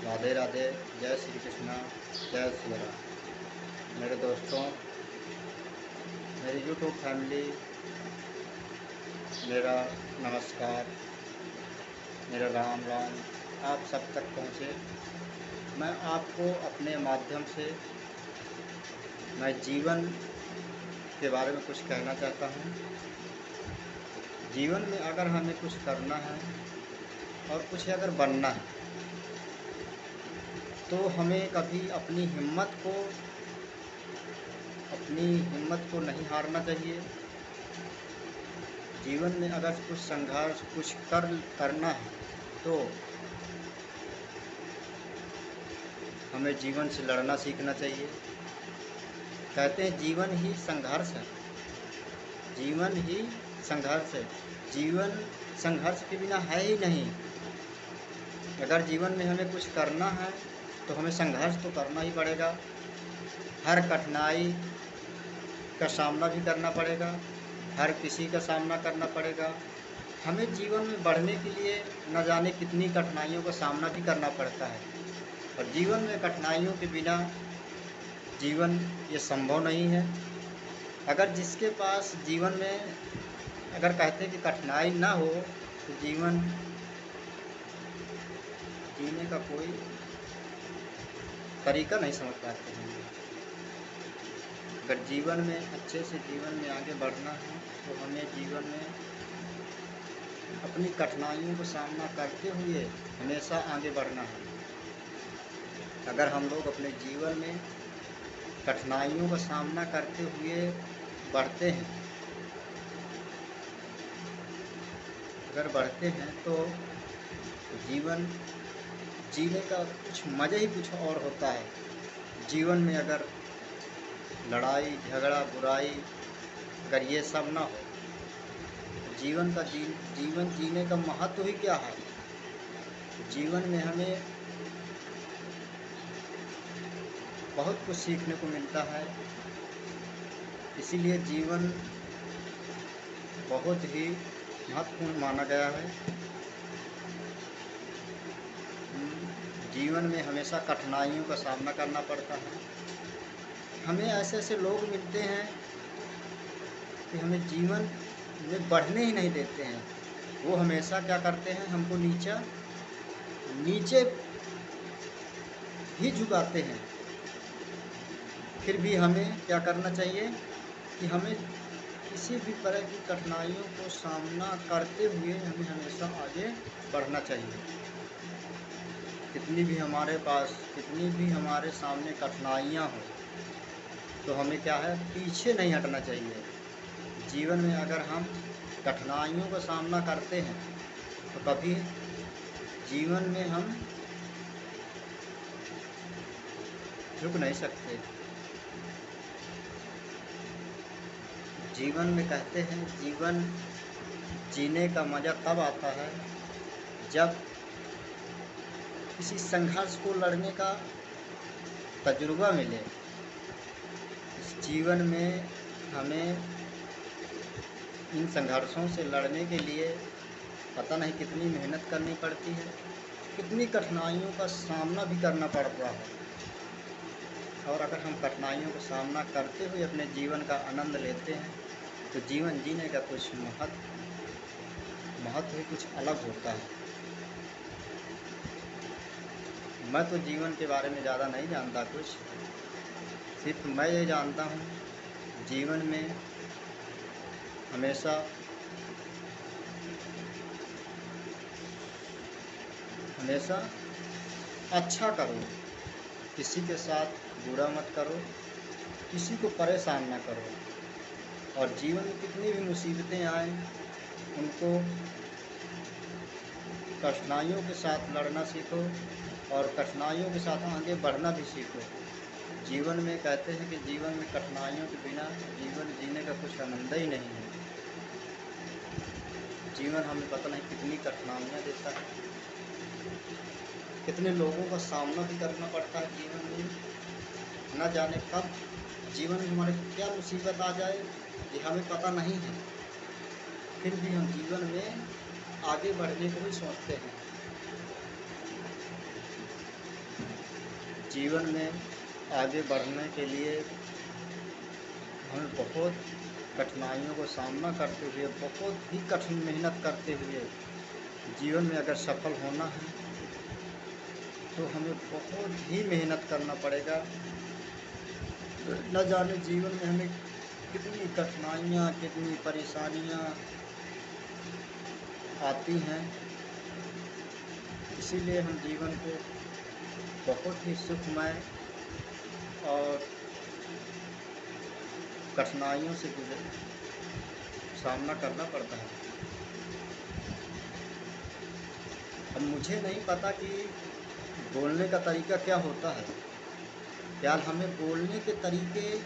राधे राधे। जय श्री कृष्णा, जय श्री राम। मेरे दोस्तों, मेरी यूट्यूब फैमिली, मेरा नमस्कार, मेरा राम राम आप सब तक पहुँचे। मैं आपको अपने माध्यम से मैं जीवन के बारे में कुछ कहना चाहता हूँ। जीवन में अगर हमें कुछ करना है और कुछ अगर बनना है तो हमें कभी अपनी हिम्मत को नहीं हारना चाहिए। जीवन में अगर कुछ संघर्ष कुछ करना है तो हमें जीवन से लड़ना सीखना चाहिए। कहते हैं जीवन ही संघर्ष है, जीवन ही संघर्ष है। जीवन संघर्ष के बिना है ही नहीं। अगर जीवन में हमें कुछ करना है तो हमें संघर्ष तो करना ही पड़ेगा। हर कठिनाई का सामना भी करना पड़ेगा, हर किसी का सामना करना पड़ेगा। हमें जीवन में बढ़ने के लिए न जाने कितनी कठिनाइयों का सामना भी करना पड़ता है। और जीवन में कठिनाइयों के बिना जीवन ये संभव नहीं है। अगर जिसके पास जीवन में अगर कहते हैं कि कठिनाई ना हो तो जीवन जीने का कोई तरीका नहीं समझ पाते हैं। अगर जीवन में अच्छे से जीवन में आगे बढ़ना है तो हमें जीवन में अपनी कठिनाइयों का सामना करते हुए हमेशा आगे बढ़ना है। अगर हम लोग अपने जीवन में कठिनाइयों का सामना करते हुए बढ़ते हैं, अगर बढ़ते हैं तो जीवन जीने का कुछ मज़ा ही कुछ और होता है। जीवन में अगर लड़ाई झगड़ा बुराई अगर ये सब ना हो तो जीवन जीने का महत्व ही क्या है। जीवन में हमें बहुत कुछ सीखने को मिलता है, इसीलिए जीवन बहुत ही महत्वपूर्ण माना गया है। जीवन में हमेशा कठिनाइयों का सामना करना पड़ता है। हमें ऐसे ऐसे लोग मिलते हैं कि हमें जीवन में बढ़ने ही नहीं देते हैं। वो हमेशा क्या करते हैं, हमको नीचे ही झुकाते हैं। फिर भी हमें क्या करना चाहिए कि हमें किसी भी तरह की कठिनाइयों को सामना करते हुए हमें हमेशा आगे बढ़ना चाहिए। कितनी भी हमारे सामने कठिनाइयाँ हों तो हमें क्या है, पीछे नहीं हटना चाहिए। जीवन में अगर हम कठिनाइयों का सामना करते हैं तो कभी जीवन में हम झुक नहीं सकते। जीवन में कहते हैं जीवन जीने का मज़ा तब आता है जब किसी संघर्ष को लड़ने का तजुर्बा मिले। इस जीवन में हमें इन संघर्षों से लड़ने के लिए पता नहीं कितनी मेहनत करनी पड़ती है, कितनी कठिनाइयों का सामना भी करना पड़ता है। और अगर हम कठिनाइयों का सामना करते हुए अपने जीवन का आनंद लेते हैं तो जीवन जीने का कुछ महत्व ही कुछ अलग होता है। मैं तो जीवन के बारे में ज़्यादा नहीं जानता कुछ, सिर्फ मैं ये जानता हूँ जीवन में हमेशा अच्छा करो, किसी के साथ बुरा मत करो, किसी को परेशान ना करो। और जीवन में कितनी भी मुसीबतें आएँ उनको कठिनाइयों के साथ लड़ना सीखो और कठिनाइयों के साथ आगे बढ़ना भी सीखो। जीवन में कहते हैं कि जीवन में कठिनाइयों के बिना जीवन जीने का कुछ आनंद ही नहीं है। जीवन हमें पता नहीं कितनी कठिनाइयाँ देता है, कितने लोगों का सामना भी करना पड़ता है। जीवन में न जाने कब जीवन में हमारे क्या मुसीबत आ जाए ये हमें पता नहीं है, फिर भी हम जीवन में आगे बढ़ने को भी सोचते हैं। जीवन में आगे बढ़ने के लिए हमें बहुत कठिनाइयों को सामना करते हुए, बहुत ही कठिन मेहनत करते हुए जीवन में अगर सफल होना है तो हमें बहुत ही मेहनत करना पड़ेगा। न जाने जीवन में हमें कितनी कठिनाइयाँ, कितनी परेशानियाँ आती हैं। इसीलिए हम जीवन को बहुत ही सुखमय और कठिनाइयों से सामना करना पड़ता है। अब मुझे नहीं पता कि बोलने का तरीका क्या होता है। क्या हमें बोलने के तरीके,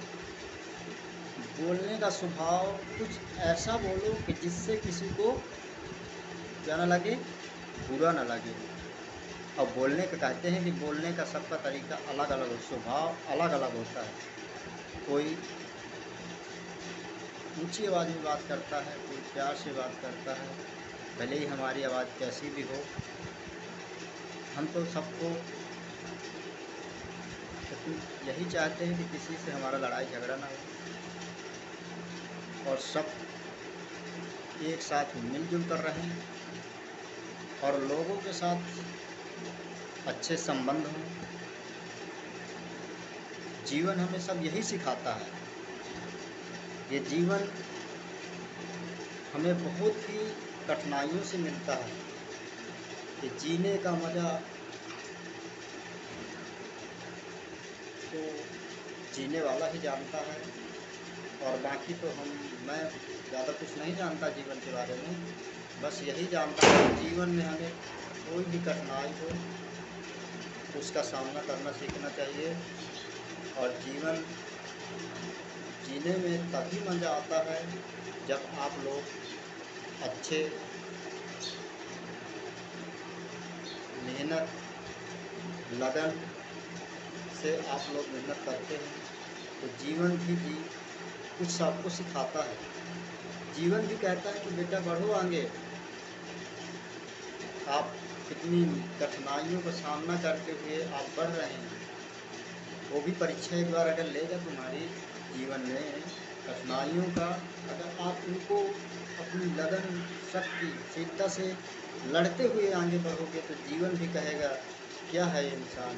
बोलने का स्वभाव कुछ ऐसा बोलो कि जिससे किसी को क्या ना लगे, बुरा ना लगे। और बोलने का कहते हैं कि बोलने का सबका तरीका अलग अलग हो, स्वभाव अलग अलग होता है। कोई ऊंची आवाज़ में बात करता है, कोई प्यार से बात करता है, भले ही हमारी आवाज़ कैसी भी हो। हम तो सबको यही चाहते हैं कि किसी से हमारा लड़ाई झगड़ा ना हो और सब एक साथ मिलजुल कर रहें और लोगों के साथ अच्छे संबंध हों। जीवन हमें सब यही सिखाता है। ये जीवन हमें बहुत ही कठिनाइयों से मिलता है। कि जीने का मज़ा तो जीने वाला ही जानता है और बाकी तो मैं ज़्यादा कुछ नहीं जानता जीवन के बारे में। बस यही जानता हूँ कि जीवन में हमें कोई भी कठिनाई हो उसका सामना करना सीखना चाहिए। और जीवन जीने में तभी मज़ा आता है जब आप लोग अच्छे मेहनत लगन से आप लोग मेहनत करते हैं तो जीवन भी कुछ आपको सिखाता है। जीवन भी कहता है कि बेटा बढ़ो आगे। आप कितनी कठिनाइयों का सामना करते हुए आप बढ़ रहे हैं। वो भी परीक्षा एक बार अगर लेगा तुम्हारी जीवन में कठिनाइयों का, अगर आप उनको अपनी लगन शक्ति शीलता से लड़ते हुए आगे बढ़ोगे तो जीवन भी कहेगा क्या है ये इंसान,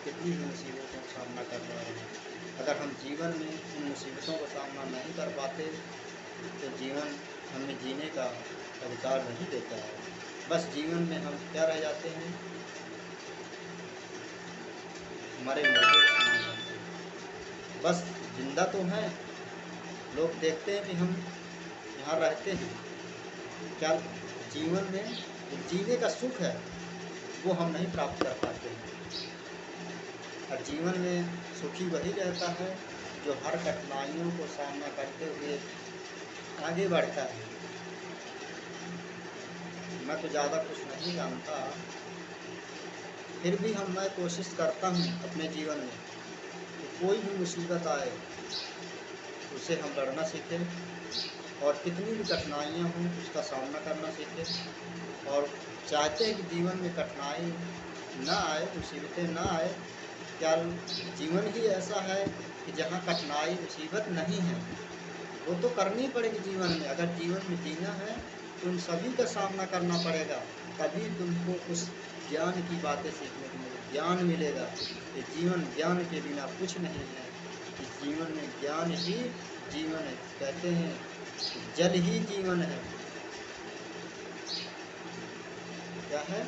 कितनी ही मुसीबतों का सामना कर रहा है। अगर हम जीवन में इन मुसीबतों का सामना नहीं कर पाते तो जीवन हमें जीने का अधिकार नहीं देता है। बस जीवन में हम क्या रह जाते हैं, हमारे मुर्दे के समान बनते हैं। बस जिंदा तो हैं, लोग देखते हैं कि हम यहाँ रहते हैं, क्या जीवन में जीने का सुख है वो हम नहीं प्राप्त कर पाते हैं। और जीवन में सुखी वही रहता है जो हर कठिनाइयों को सामना करते हुए आगे बढ़ता है। मैं तो ज़्यादा कुछ नहीं जानता, फिर भी मैं कोशिश करता हूँ अपने जीवन में कि कोई भी मुसीबत आए उसे हम लड़ना सीखें और कितनी भी कठिनाइयाँ हों उसका सामना करना सीखें। और चाहते हैं कि जीवन में कठिनाई ना आए, मुसीबतें ना आए। क्या जीवन ही ऐसा है कि जहाँ कठिनाई मुसीबत नहीं है वो तो करनी पड़ेगी जीवन में। अगर जीवन में जीना है तो उन सभी का सामना करना पड़ेगा, तभी तुमको उस ज्ञान की बातें सीखने को मिलेगी, ज्ञान मिलेगा। ये जीवन ज्ञान के बिना कुछ नहीं है। इस जीवन में ज्ञान ही जीवन है। कहते हैं जल ही जीवन है। क्या है?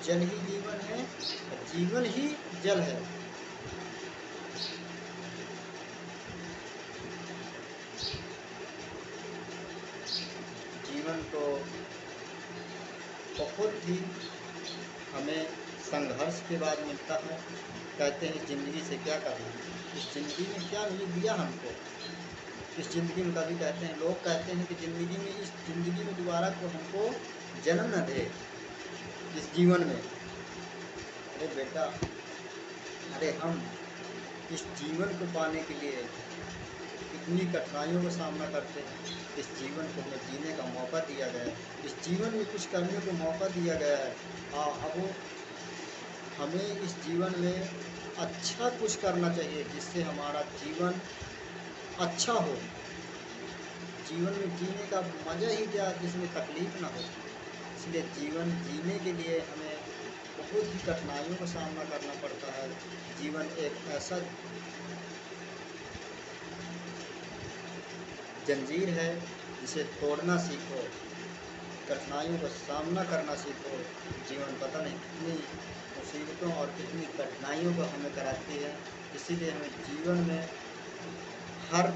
जल ही जीवन है, जीवन ही जल है। जीवन तो बहुत ही हमें संघर्ष के बाद मिलता है। कहते हैं ज़िंदगी से क्या करना, इस ज़िंदगी में क्या दिया हमको। इस ज़िंदगी में कभी कहते हैं, लोग कहते हैं कि ज़िंदगी में, इस ज़िंदगी में दोबारा को हमको जन्म न दे इस जीवन में। अरे बेटा, अरे हम इस जीवन को पाने के लिए कितनी कठिनाइयों का सामना करते हैं। इस जीवन को हमें जीने का मौका दिया गया है, इस जीवन में कुछ करने को मौका दिया गया है। अब हमें इस जीवन में अच्छा कुछ करना चाहिए जिससे हमारा जीवन अच्छा हो। जीवन में जीने का मज़ा ही क्या जिसमें तकलीफ़ ना हो। इसलिए जीवन जीने के लिए हमें बहुत ही कठिनाइयों का सामना करना पड़ता है। जीवन एक ऐसा जंजीर है जिसे तोड़ना सीखो, कठिनाइयों का सामना करना सीखो। जीवन पता नहीं कितनी मुसीबतों और कितनी कठिनाइयों को हमें कराती है। इसीलिए हमें जीवन में हर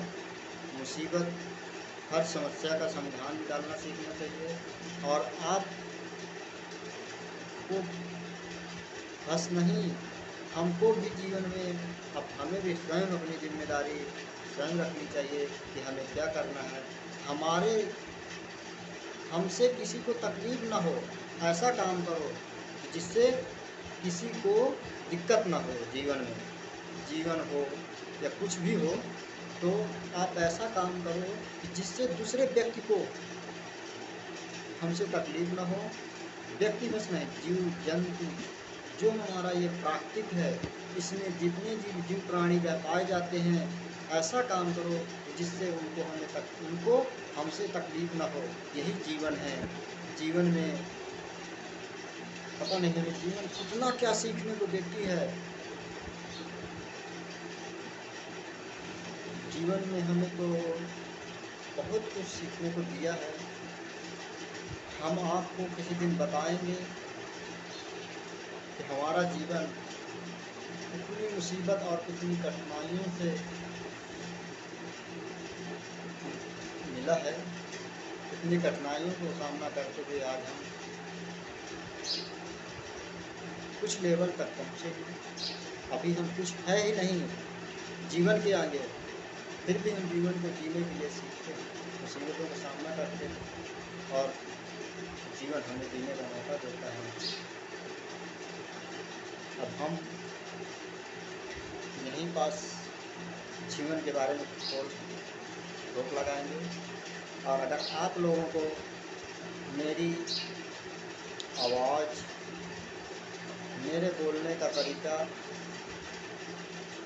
मुसीबत, हर समस्या का समाधान निकालना सीखना चाहिए। और आपको बस नहीं, हमको भी जीवन में अब हमें भी स्वयं अपनी जिम्मेदारी स्वयं रखनी चाहिए कि हमें क्या करना है। हमसे किसी को तकलीफ़ ना हो, ऐसा काम करो जिससे किसी को दिक्कत ना हो। जीवन हो या कुछ भी हो, तो आप ऐसा काम करो कि जिससे दूसरे व्यक्ति को हमसे तकलीफ़ ना हो। व्यक्ति बस नहीं, जीव जंतु जो हमारा ये प्राकृतिक है, इसमें जितने जीव प्राणी पाए जाते हैं, ऐसा काम करो जिससे उनको हमसे तकलीफ़ ना हो। यही जीवन है। जीवन में पता नहीं हमें जीवन कितना क्या सीखने को देती है। जीवन में हमें तो बहुत कुछ सीखने को दिया है। हम आपको किसी दिन बताएंगे कि हमारा जीवन कितनी मुसीबत और कितनी कठिनाइयों से मिला है, कितनी कठिनाइयों को सामना करते हुए आज हम कुछ लेवल तक पहुँचे हैं। अभी हम कुछ है ही नहीं जीवन के आगे, फिर भी हम जीवन को जीने के लिए सीखते हैं, मुसीबतों का सामना करते हैं और जीवन हमें जीने का मौका देता है। अब हम यहीं पास जीवन के बारे में रोक लगाएंगे। और अगर आप लोगों को मेरी आवाज़, मेरे बोलने का तरीका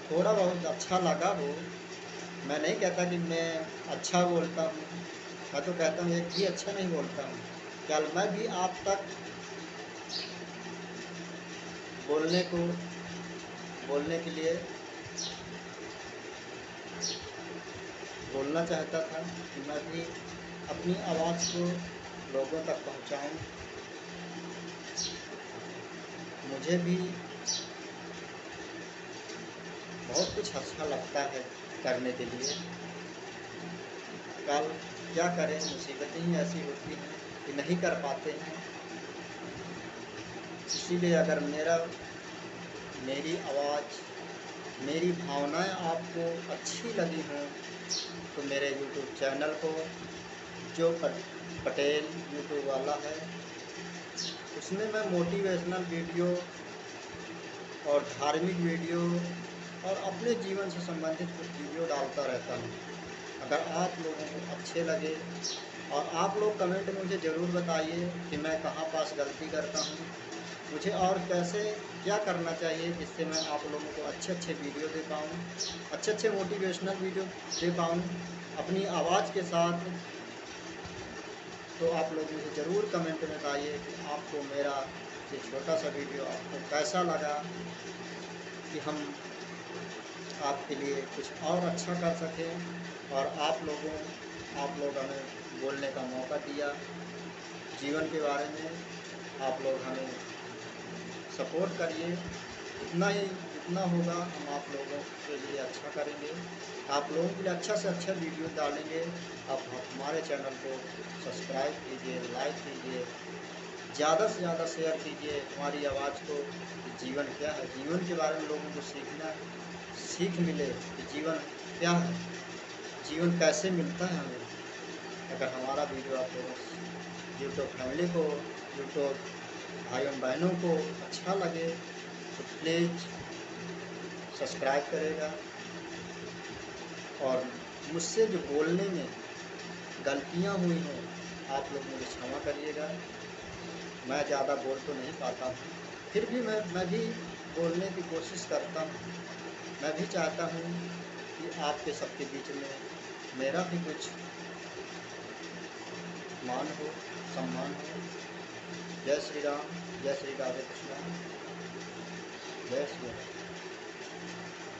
थोड़ा बहुत अच्छा लगा हो, मैं नहीं कहता कि मैं अच्छा बोलता हूँ, मैं तो कहता हूँ एक भी अच्छा नहीं बोलता हूँ। कल मैं भी आप तक बोलने के लिए बोलना चाहता था कि मैं भी अपनी आवाज़ को लोगों तक पहुँचाऊँ। मुझे भी बहुत कुछ अच्छा लगता है करने के लिए। कल क्या करें, मुसीबतें ही ऐसी होती हैं कि नहीं कर पाते हैं। इसीलिए अगर मेरी आवाज़, मेरी भावनाएं आपको अच्छी लगी हों तो मेरे YouTube चैनल को, जो पटेल YouTube वाला है, उसमें मैं मोटिवेशनल वीडियो और धार्मिक वीडियो और अपने जीवन से संबंधित कुछ वीडियो डालता रहता हूँ। अगर आप लोगों को अच्छे लगे, और आप लोग कमेंट में मुझे ज़रूर बताइए कि मैं कहाँ पास गलती करता हूँ, मुझे और कैसे क्या करना चाहिए जिससे मैं आप लोगों को अच्छे वीडियो दे पाऊँ, अच्छे मोटिवेशनल वीडियो दे पाऊँ अपनी आवाज़ के साथ। तो आप लोग मुझे ज़रूर कमेंट में बताइए कि आपको मेरा ये छोटा सा वीडियो आपको कैसा लगा, कि हम आपके लिए कुछ और अच्छा कर सकें। और आप लोग हमें बोलने का मौका दिया जीवन के बारे में। आप लोग हमें सपोर्ट करिए, जितना होगा हम आप लोगों के लिए अच्छा करेंगे, आप लोगों के लिए अच्छा से अच्छा वीडियो डालेंगे। आप हमारे चैनल को सब्सक्राइब कीजिए, लाइक कीजिए, ज़्यादा से ज़्यादा शेयर कीजिए हमारी आवाज़ को। जीवन क्या है, जीवन के बारे में लोगों को सीख मिले कि जीवन क्या है, जीवन कैसे मिलता है हमें। अगर हमारा वीडियो आप लोगों यूट्यूब फैमिली को, यूट्यूब भाइयों बहनों को अच्छा लगे तो प्लीज़ सब्सक्राइब करेगा। और मुझसे जो बोलने में गलतियां हुई हैं, आप लोग मुझे क्षमा करिएगा। मैं ज़्यादा बोल तो नहीं पाता हूँ, फिर भी मैं भी बोलने की कोशिश करता हूँ। मैं भी चाहता हूँ कि आपके सबके बीच में मेरा भी कुछ मान हो, सम्मान हो। जय श्री राम, जय श्री राधे कृष्ण, जय श्री राम।